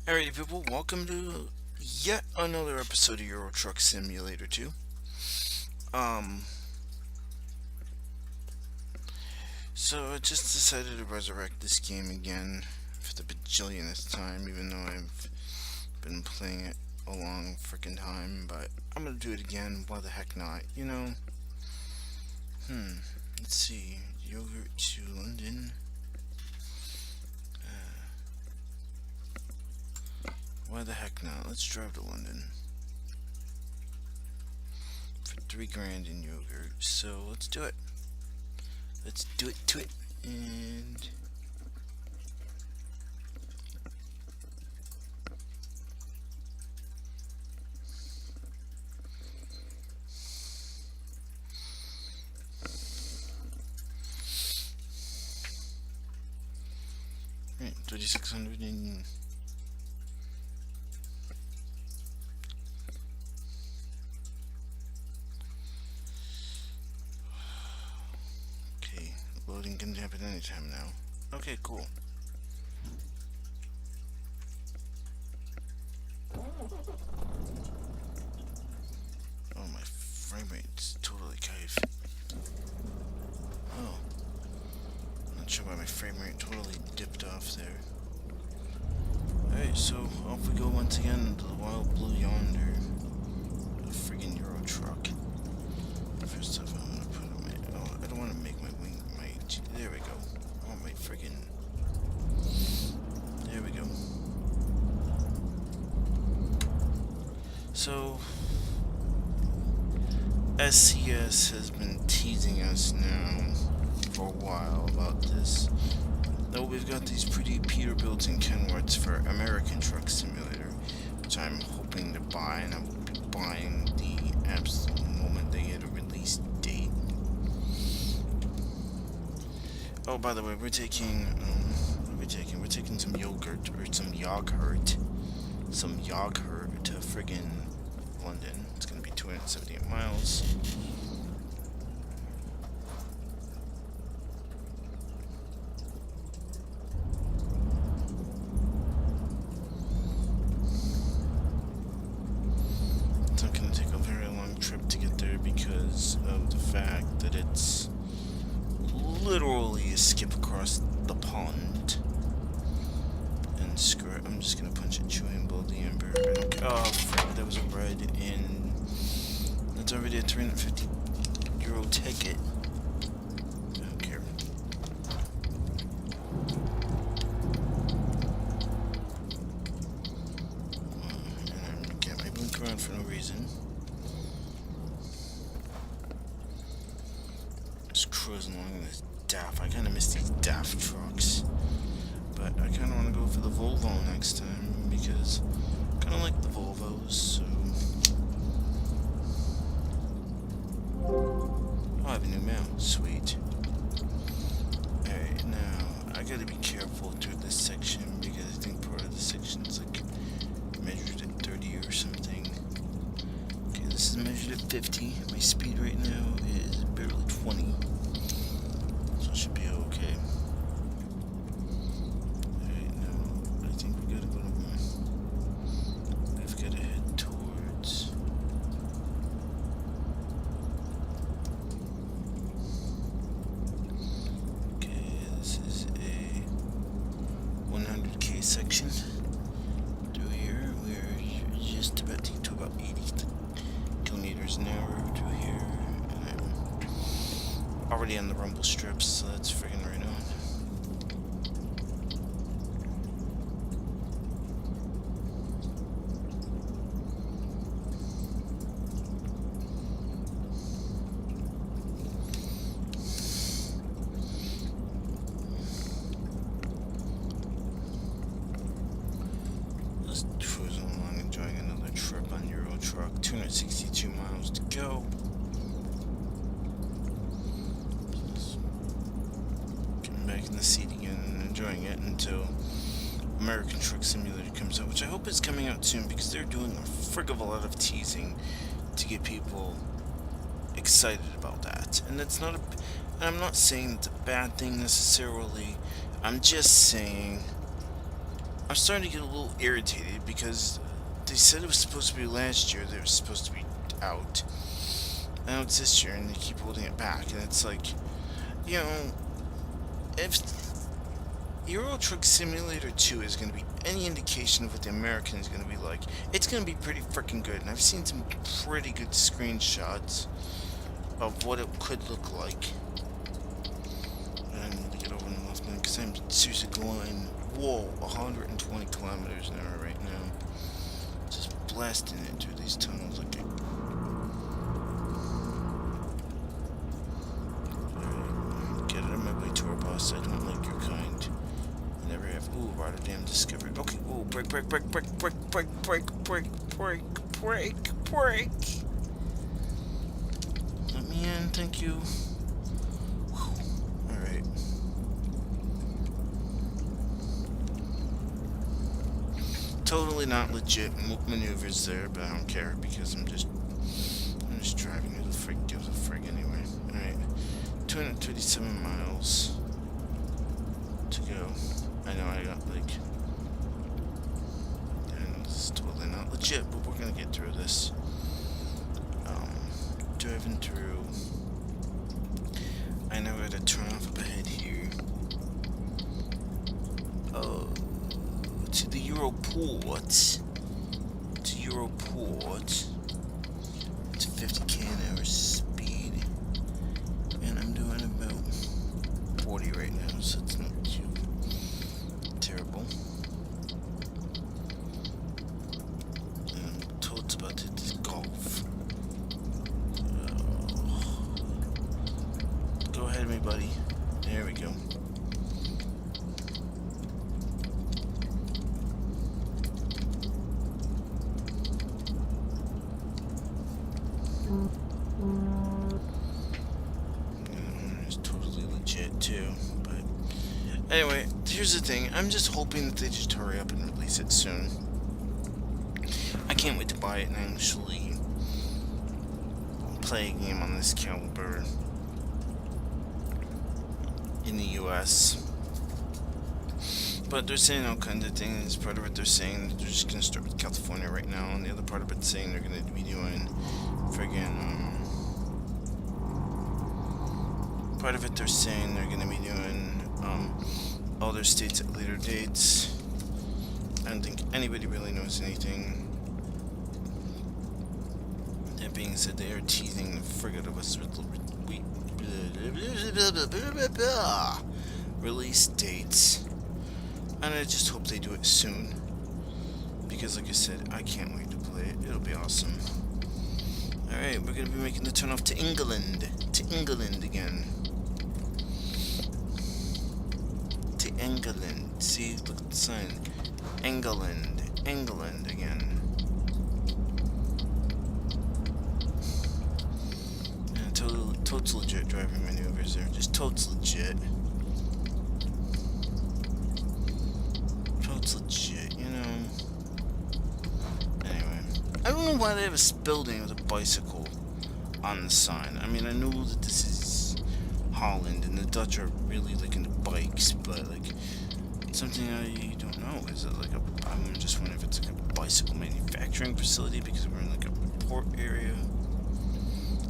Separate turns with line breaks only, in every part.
Alrighty, people, welcome to yet another episode of Euro Truck Simulator 2. Um, so I just decided to resurrect this game again for the bajillionth time, even though I've been playing it a long freaking time, but I'm gonna do it again, why the heck not, you know? Let's see, yogurt to London. Why the heck not? Let's drive to London. For 3 grand in yogurt, so let's do it. Let's do it to it. And right, 3600 and okay, loading can happen anytime now. Okay, cool. Oh, my frame rate's totally cave. Oh, not sure why my frame rate totally dipped off there. Alright, so off we go once again into the wild blue yonder. A friggin' Euro truck. First off, I'm gonna put on my. Oh, I don't want to make my wing. There we go. I want my friggin'. There we go. So, SCS has been teasing us now for a while about this. Though we've got these pretty Peterbilts and Kenworths for American Truck Simulator, which I'm hoping to buy, and I will be buying the absolute moment they get a release date. Oh, by the way, we're taking, what are we taking? We're taking some yogurt, or some yogurt to friggin' London. It's gonna be 278 miles. It's not gonna take a very long trip to get there because of the fact that it's literally a skip across the pond. And screw it, I'm just gonna punch it, chew and blow the ember. Oh, frick, that was a red, and that's already a 350 euro ticket. I don't care. And I'm getting my blink around for no reason. Just cruising along in this daft. I kind of miss these daft trucks. But I kind of want to go for the Volvo next time because I kind of like the Volvos, so. Oh, I have a new mount. Sweet. Alright, now I gotta be careful through this section because I think part of the section is like measured at 30 or something. Okay, this is measured at 50. My speed right now is barely 20. So it should be okay. Section through here. We're just about to get to about 80 kilometers an hour through here, and I'm already on the rumble strips, so that's friggin' right on. Cruising along, enjoying another trip on Euro Truck. 262 miles to go. Just getting back in the seat again and enjoying it until American Truck Simulator comes out, which I hope is coming out soon because they're doing a frig of a lot of teasing to get people excited about that. And it's not a. And I'm not saying it's a bad thing necessarily. I'm just saying I'm starting to get a little irritated because they said it was supposed to be last year that it was supposed to be out. Now it's this year and they keep holding it back, and it's like, you know, if Euro Truck Simulator 2 is going to be any indication of what the American is going to be like, it's going to be pretty freaking good. And I've seen some pretty good screenshots of what it could look like. And I need to get over in the left lane because I'm seriously going, whoa, 120 kilometers an hour right now. Just blasting it through these tunnels like a... Get out of my way, tour bus. I don't like your kind. I never have. Ooh, Rotterdam discovered. Okay, ooh, brake. Let me in, thank you. Alright. Totally not legit maneuvers there, but I don't care because I'm just driving. Who the frig gives a frig anyway? Alright. 237 miles to go. I know I got like... I know this is totally not legit, but we're gonna get through this. Driving through... I know where to turn off up ahead here. To the Europort. To Europort. It's 50k an hour speed. And I'm doing about 40 right now, so it's not too terrible. And Totes about to hit this golf. Go ahead of me, buddy. There we go. It's totally legit too, but anyway, here's the thing. I'm just hoping that they just hurry up and release it soon. I can't wait to buy it and actually play a game on this caliber in the US. But they're saying all kinds of things. Part of it they're saying they're just gonna start with California right now, and the other part of it saying they're gonna be doing friggin' part of it they're saying they're gonna be doing all their states at later dates. I don't think anybody really knows anything. That being said, they are teasing the frig out of us with release dates. And I just hope they do it soon. Because like I said, I can't wait to play it. It'll be awesome. Alright, we're gonna be making the turn off to England. To England again. To England. See, look at the sign. England. England again. Yeah, totes legit driving maneuvers there. Just totes legit. Legit, you know. Anyway, I don't know why they have a building with a bicycle on the sign. I mean, I know that this is Holland and the Dutch are really like into bikes, but like something I don't know. Is it like a? I'm just wondering if it's like a bicycle manufacturing facility because we're in like a port area.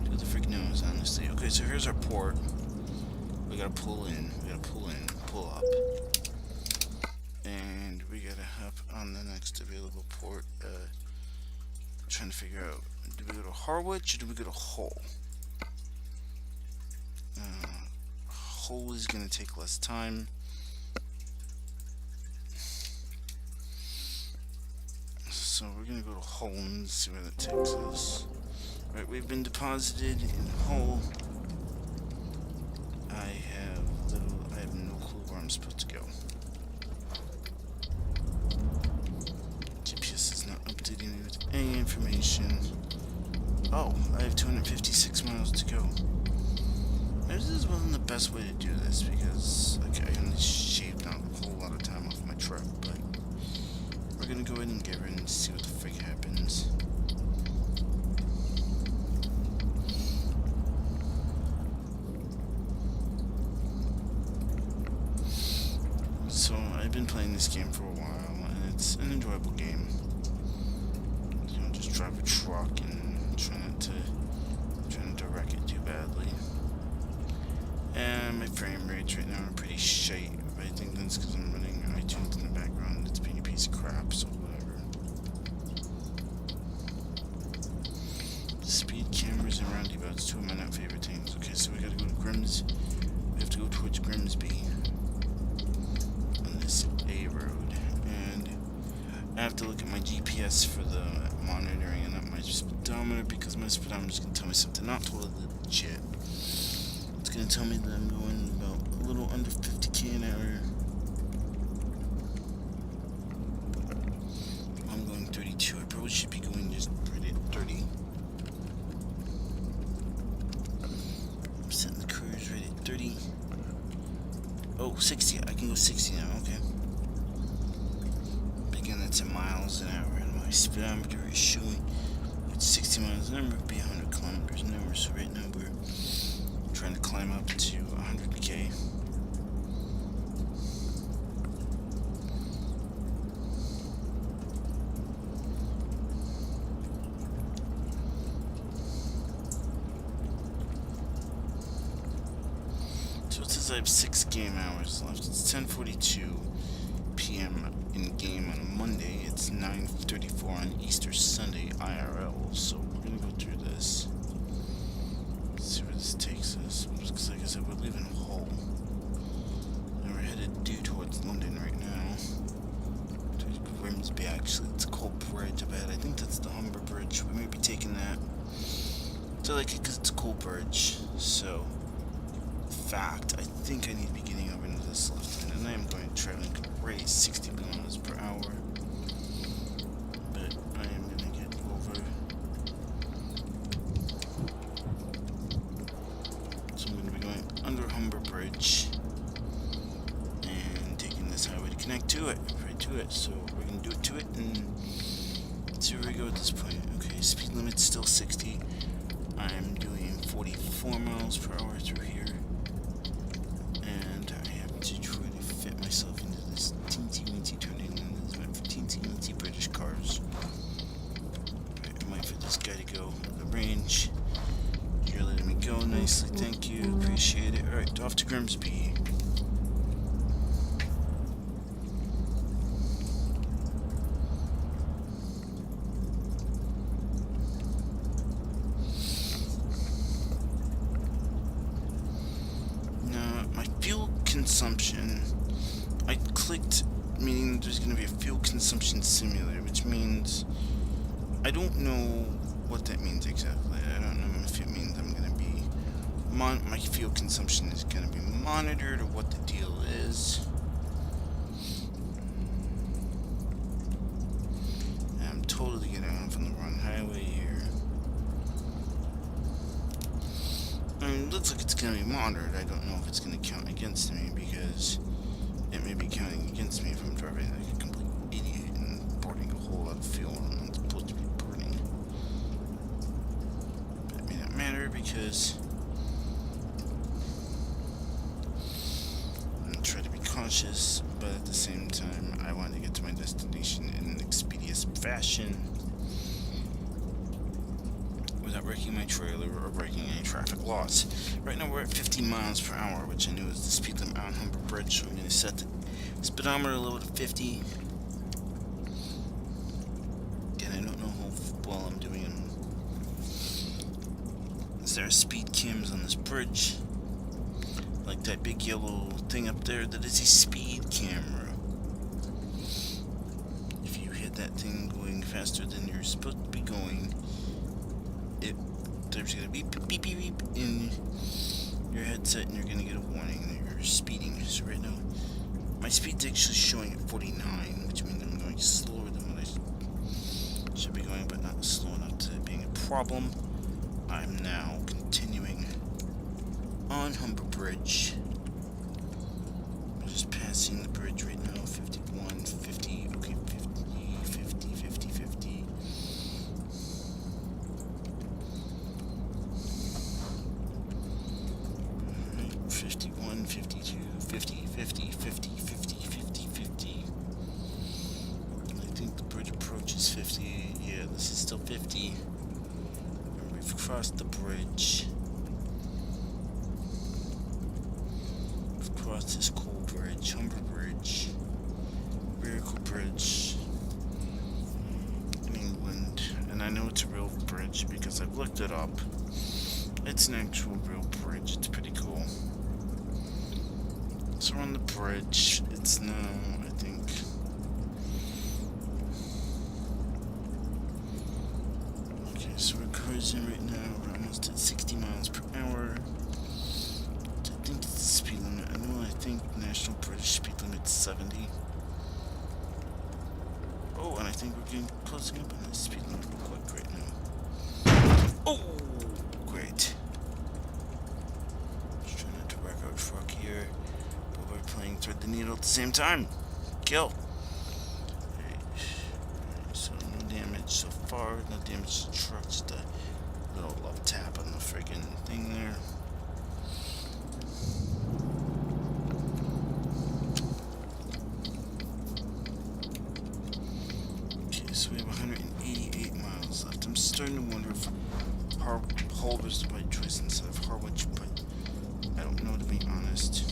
Who the frick knows, honestly. Okay, so here's our port. We gotta pull in. We gotta pull in. Pull up. And we gotta hop on the next available port. Trying to figure out, do we go to Harwich or do we go to Hull? Hull is gonna take less time. So we're gonna go to Hull and see where that takes us. Right, we've been deposited in Hull. I have no clue where I'm supposed to go. GPS is not updating me with any information. Oh, I have 256 miles to go. Maybe this wasn't the best way to do this because I only shaved out a whole lot of time off my trip, but we're gonna go ahead and get in and see what the frick happens. So I've been playing this game for a while, it's an enjoyable game. You know, just drive a truck and try not to wreck it too badly. And my frame rates right now are pretty shite. But I think that's because I'm running iTunes in the background. It's being a piece of crap, so whatever. Speed cameras and roundabouts, two of my not favorite things. Okay, so we gotta go to Grims. We have to go towards Grimsby on this A road, and I have to look at my GPS for the monitoring and not my speedometer, because my speedometer is gonna tell me something not totally legit. It's gonna tell me that I'm going about a little under 50k an hour. I'm going 32. I probably should be going just right at 30. I'm setting the cruise right at 30. Oh, 60. I can go 60 now. Okay. Again, that's in miles an hour, and my speedometer is showing it's 60 miles an hour. It would be 100 kilometers an hour. So right now we're trying to climb up to 100k. So it says I have 6 game hours left. It's 10:42 p.m. in game on a Monday. It's 9:34 on Easter Sunday IRL. So we're gonna go through this. See where this takes us. Because like I said, we're leaving Hull. And we're headed due towards London right now. Towards Grimsby, actually. It's called Bridge, I bet. I think that's the Humber Bridge. We may be taking that. So I like it because it's a cool bridge. So, fact, I think I need to be getting over into this left lane. And I am going to try and raise 60 miles per hour. But I am going to get over. So I'm going to be going under Humber Bridge and taking this highway to connect to it, right to it. So we're going to do it to it and see where we go at this point. Okay, speed limit's still 60. I'm doing 44 miles per hour through here. And I have to try to fit myself into this teensy-weensy turning lane that's meant for teensy-weensy British cars. Right, I might for this guy to go at the range. You're letting me go nicely, thank you, appreciate it. Alright, off to Grimsby. Now, my fuel consumption, I clicked, meaning there's going to be a fuel consumption simulator, which means I don't know what that means exactly. I don't know if it means I'm going to be my fuel consumption is going to be monitored or what the deal is. And I'm totally getting off on the wrong highway here. I mean, it looks like it's going to be monitored. I don't know if it's going to count against me, because it may be counting against me if I'm driving like a complete idiot and burning a whole lot of fuel I'm not supposed to be burning. But it may not matter, because I'm going to try to be cautious, but at the same time I want to get to my destination in an expeditious fashion without wrecking my trailer or breaking any traffic laws. Right now we're at 50 miles per hour, which I knew is the speed limit on Humber Bridge, so I'm going to set the speedometer low to 50. Again, I don't know how well I'm doing. Is there speed cams on this bridge? Like that big yellow thing up there, that is a speed camera. If you hit that thing going faster than you're supposed to be going, there's going to be beep, beep, beep, beep in your headset, and you're going to get a warning that you're speeding. So right now, my speed's actually showing at 49, which means I'm going slower than what I should be going, but not slow enough to being a problem. I'm now continuing on Humber Bridge. I'm just passing the bridge right now, 51, 50, okay, 50, 50, 50, 50. 51, 52, 50, 50, 50, 50, 50, 50. bridge approach is 50. Yeah, this is still 50. And we've crossed the bridge. We've crossed this cool bridge, Humber Bridge. Very cool bridge in England. And I know it's a real bridge because I've looked it up. It's an actual real bridge. It's pretty cool. So we're on the bridge. It's now, I think, okay, so we're cruising right now. We're almost at 60 miles per hour. I think it's the speed limit. I think national British speed limit is 70. Oh, and I think we're getting closing up on the speed limit real quick right now. Oh, great. Just trying not to wreck our truck here. We're playing Thread the Needle at the same time. Kill. Alright, so no damage so far. No damage to the truck. Just a little love tap on the friggin' thing there. Okay, so we have 188 miles left. I'm starting to wonder if Hull was the right choice instead of Harwich, but I don't know, to be honest.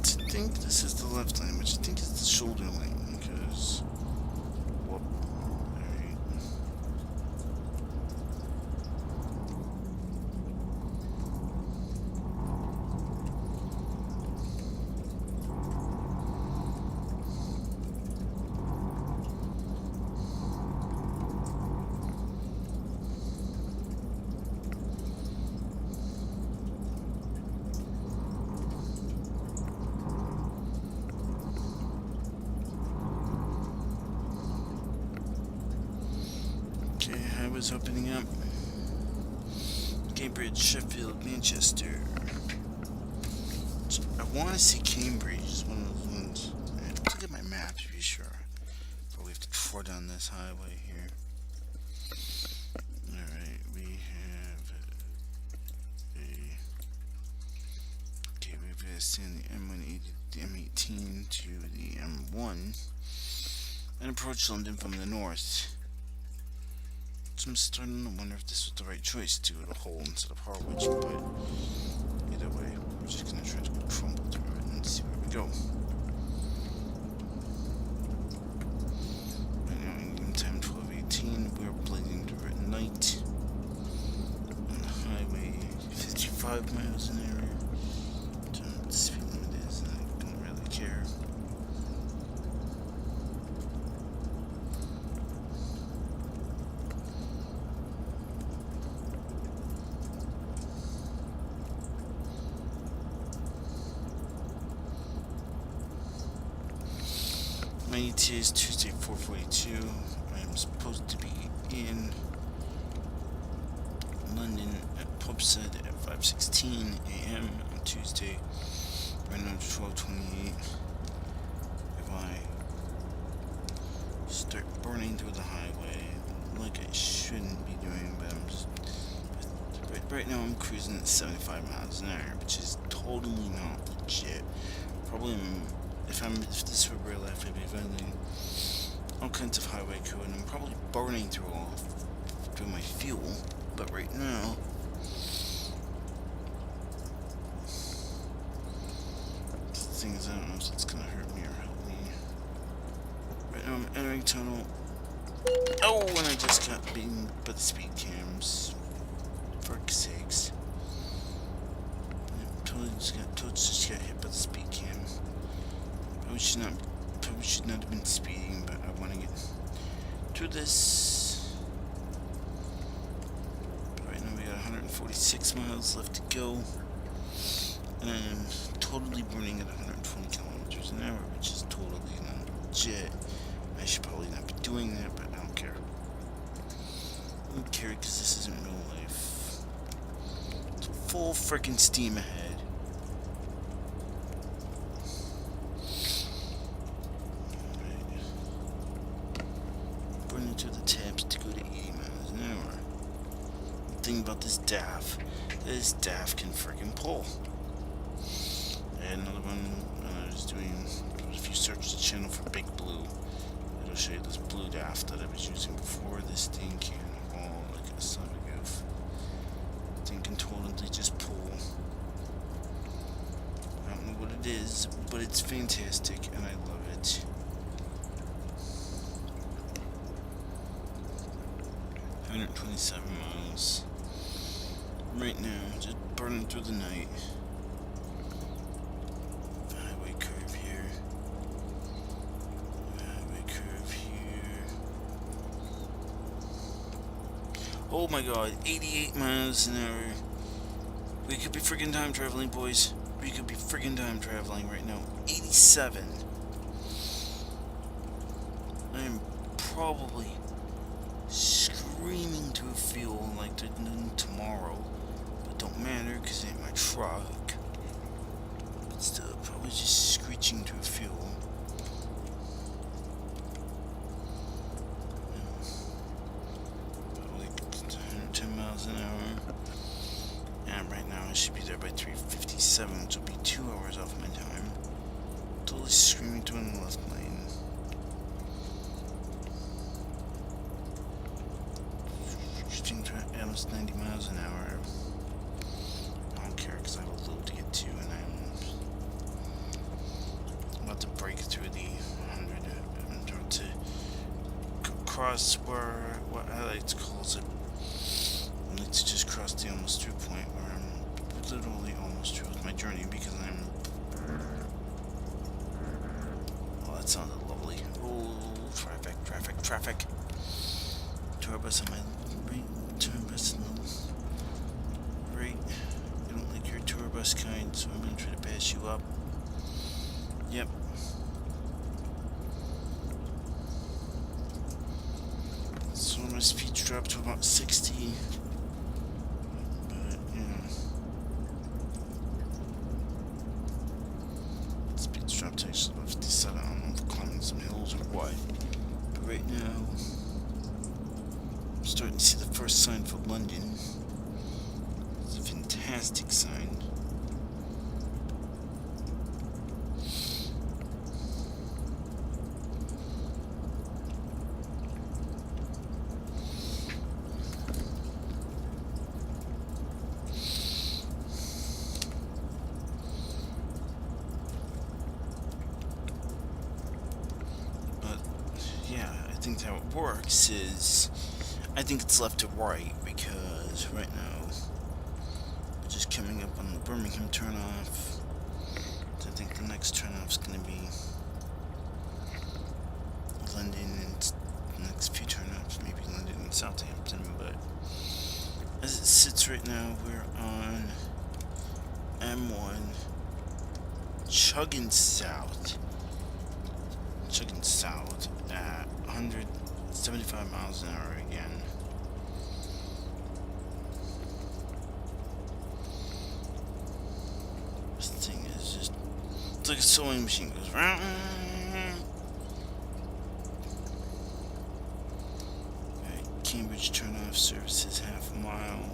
I think this is the left lane, which I think is the shoulder lane, because, whoop, alright. Highways opening up. Cambridge, Sheffield, Manchester. I want to see Cambridge. It's one of those ones. I have to look at my map to be sure. But we have to tour down this highway here. Alright, we have okay, we've got to send the M180, the M18 to the M1 and approach London from the north. So I'm starting to wonder if this was the right choice to go to Hull instead of Harwich, but either way, we're just going to try to go crumble through it and see where we go. Right now, England time 12:18, we're blazing through it at night. On the highway, 55 miles an hour. I don't know what the speed limit is, and I don't really care. My ETA is Tuesday 4:42. I am supposed to be in London at Pubside at 5:16 a.m. on Tuesday. Right now it's 12:28. If I start burning through the highway like I shouldn't be doing, but I'm just right now I'm cruising at 75 miles an hour, which is totally not legit. Probably if this were real life, I'd be finding all kinds of highway code, and I'm probably burning through my fuel. But right now, the thing is, I don't know if it's gonna hurt me or help me. Right now, I'm entering tunnel. Oh, and I just got beaten by the speed cams. For sakes. Totes just got hit by the speed cam. Probably should not have been speeding, but I want to get through this. But right now we got 146 miles left to go, and I'm totally burning at 120 kilometers an hour, which is totally not legit. I should probably not be doing that, but I don't care. I don't care because this isn't real life. full freaking steam ahead. Alright. Burning through the tabs to go to 80 miles an hour. The thing about this DAF can freaking pull. And another one I was doing, if you search the channel for Big Blue, it'll show you this blue DAF that I was using before. This thing can haul like a son of a goof. Thing can totally just pull. I don't know what it is, but it's fantastic and I love it. $127 miles. Right now, just burning through the night. Highway curve here. Highway curve here. Oh my god, 88 miles an hour. We could be friggin' time traveling, boys. We could be friggin' time traveling right now. 87. I am probably screaming to a fuel like there's nothing tomorrow. But don't matter, because it ain't my truck. But still, probably just screeching to a fuel. Probably 110 miles an hour. And right now I should be there by 3:57, which will be 2 hours off my time. Totally screaming to in the left lane. Screeching to almost 90 miles an hour. I don't care because I have a load to get to, and I'm about to break through the 100. I'm about to cross where, what I like to call it. I like to just cross the almost through point where I'm literally almost through with my journey because I'm. Oh, that sounded lovely. Oh, traffic, traffic, traffic. Tour bus on my right. Tour bus on the right. I don't like your tour bus kind, so I'm gonna try to pass you up. Yep. So my speed's dropped to about 60. But, you know. Speed's dropped to actually about 57. I don't know if I'm climbing some hills or what. But right now, I'm starting to see the first sign for London. It's a fantastic sign. I think how it works is, I think it's left to right, because right now, we're just coming up on the Birmingham turnoff. So I think the next turnoff is going to be London, and the next few turnoffs, maybe London and Southampton, but as it sits right now, we're on M1, chugging south at 175 miles an hour again. This thing is just, it's like a sewing machine. It goes round. Right, Cambridge turnoff services half a mile.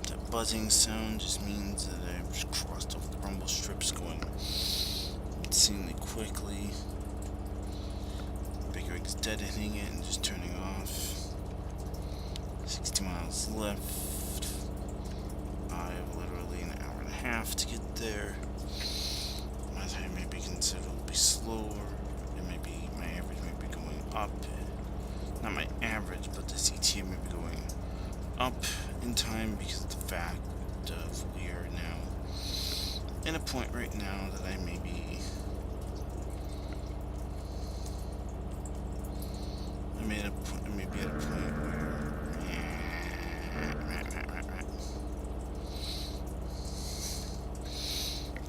That buzzing sound just means that I've just crossed over the rumble strips going insanely quickly. Big rig's deadening it and just turning off. 60 miles left. I have literally an hour and a half to get there. My time may be considerably slower. It may be, my average may be going up. Not my average, but the CTA may be going up in time because of the fact of we are now in a point right now that I may be I may be at a point where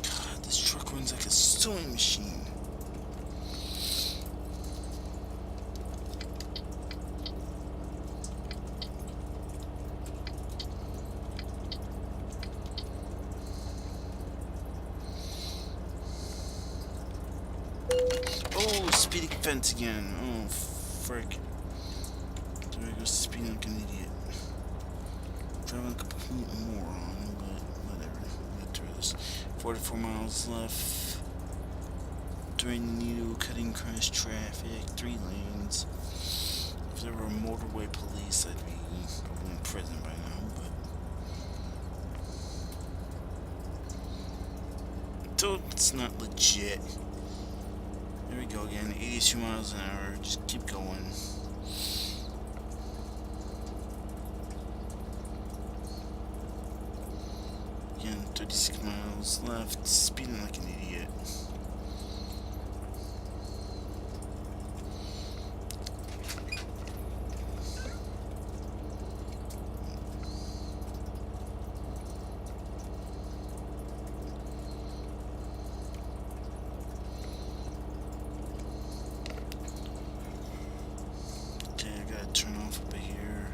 God, this truck runs like a sewing machine. speeding fence again. Oh, frick. There I go, speeding like an idiot. Driving like a complete moron, but whatever. We'll get through this. 44 miles left. During needle cutting crash traffic. 3 lanes. If there were motorway police, I'd be probably in prison by now, but. So it's not legit. There we go again. 82 miles an hour. Just keep going. Again, 36 miles left, speeding like an idiot. Okay, I gotta turn off over here.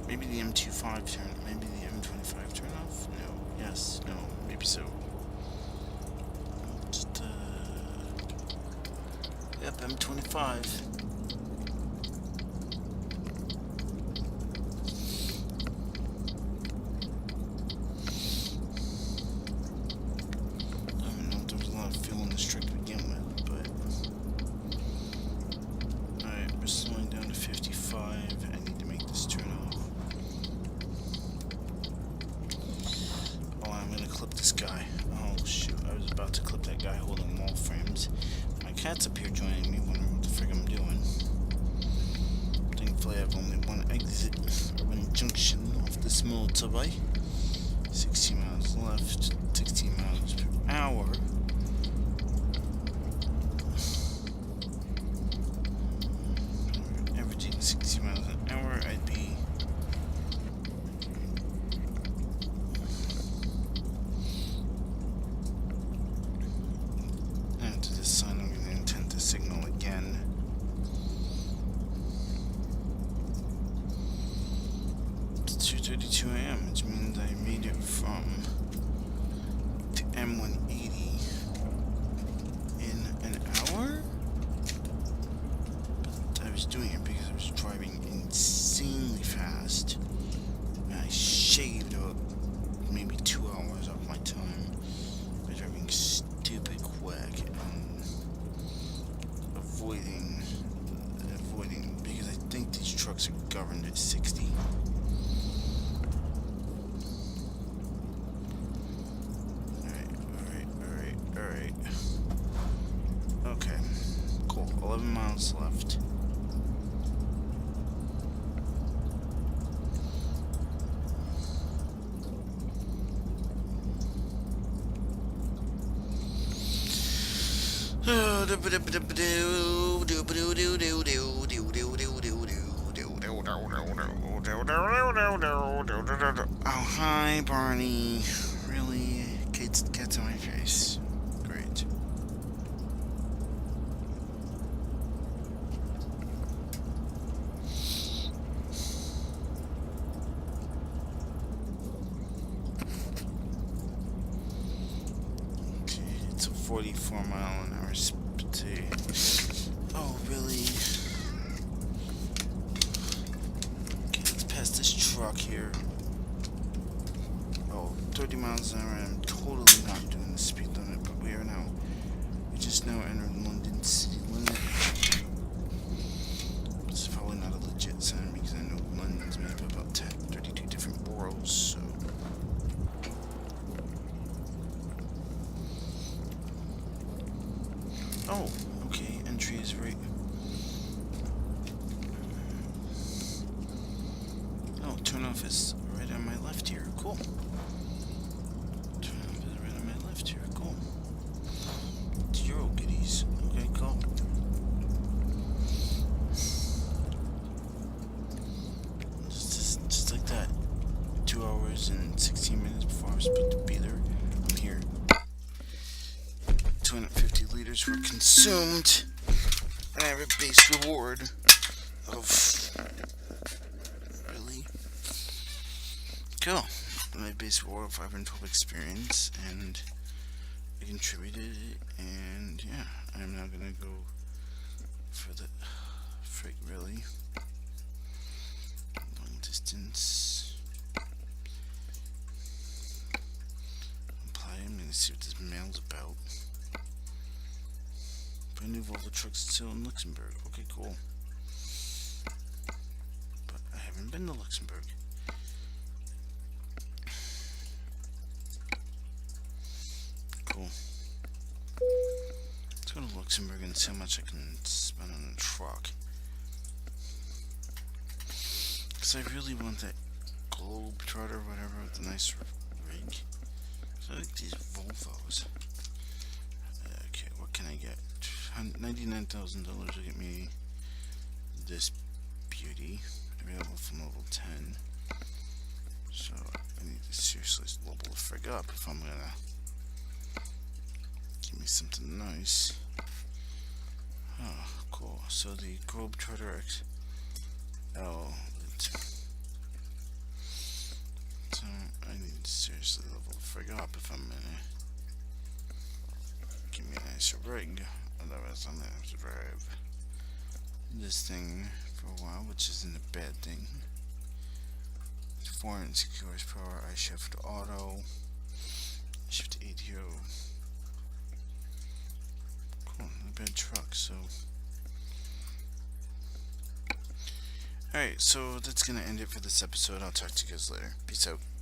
Maybe the M25 turn, maybe the M25 turn off? No. Yes, no, maybe so. Just, yep, M25. I don't know if there was a lot of fuel in this truck to begin with, but. Alright, we're slowing down to 55. I need to make this turn off. Clip this guy. Oh shoot, I was about to clip that guy holding wall frames. My cat's up here joining me, wondering what the frig I'm doing. Thankfully I have only one exit, Urban Junction, off this motorway. 16 miles left, 16 miles per hour. Averaging 60 miles an hour, I'd be signal again. It's 2:32 a.m., which means I made it from the M180 in an hour? But I was doing it because I was driving insanely fast. And I shaved about maybe 2 hours off my time by driving stupid quick and avoiding, because I think these trucks are governed at 60. Alright. Okay, cool. 11 miles left. Oh, hi, Barney. Really? Gets on my face. Great. Okay, it's a 44-mile-an-hour speed. Oh, really? Okay, let's pass this truck here. Oh, 30 miles an hour. I'm totally not doing the speed limit, but we just now entered London city limit. It's probably not a legit center because I know London's made up of about 32 different boroughs, so. Oh, okay, entry is right. Oh, turn off is right on my left here. Cool. Turn off is right on my left here. Cool. It's Euro goodies. Okay, cool. Just like that. 2 hours and 16 minutes before I was supposed to be there. I'm here. 250 liters were consumed. And I have a base reward of... Really? Cool. My base reward of 512 experience, and I contributed it, and yeah, I'm now gonna go distance. Apply. I'm gonna see what this mail's about. Brand new Volvo trucks still in Luxembourg. Okay, cool. But I haven't been to Luxembourg. Cool. Let's go to Luxembourg and see how much I can spend on a truck. Because I really want that Globetrotter or whatever with the nice rig. So I like these Volvos. Okay, what can I get? $99,000 will get me this beauty. Available from level 10. So I need to seriously level the frig up if I'm gonna give me something nice. Oh, cool. So the Globetrotter XL. So I need to seriously level the frig up if I'm gonna give me a nicer rig. Otherwise I'm gonna have to drive this thing for a while, which isn't a bad thing. 460 horsepower, I shift auto, shift ATO. Cool, not a bad truck, so. Alright, so that's gonna end it for this episode. I'll talk to you guys later. Peace out.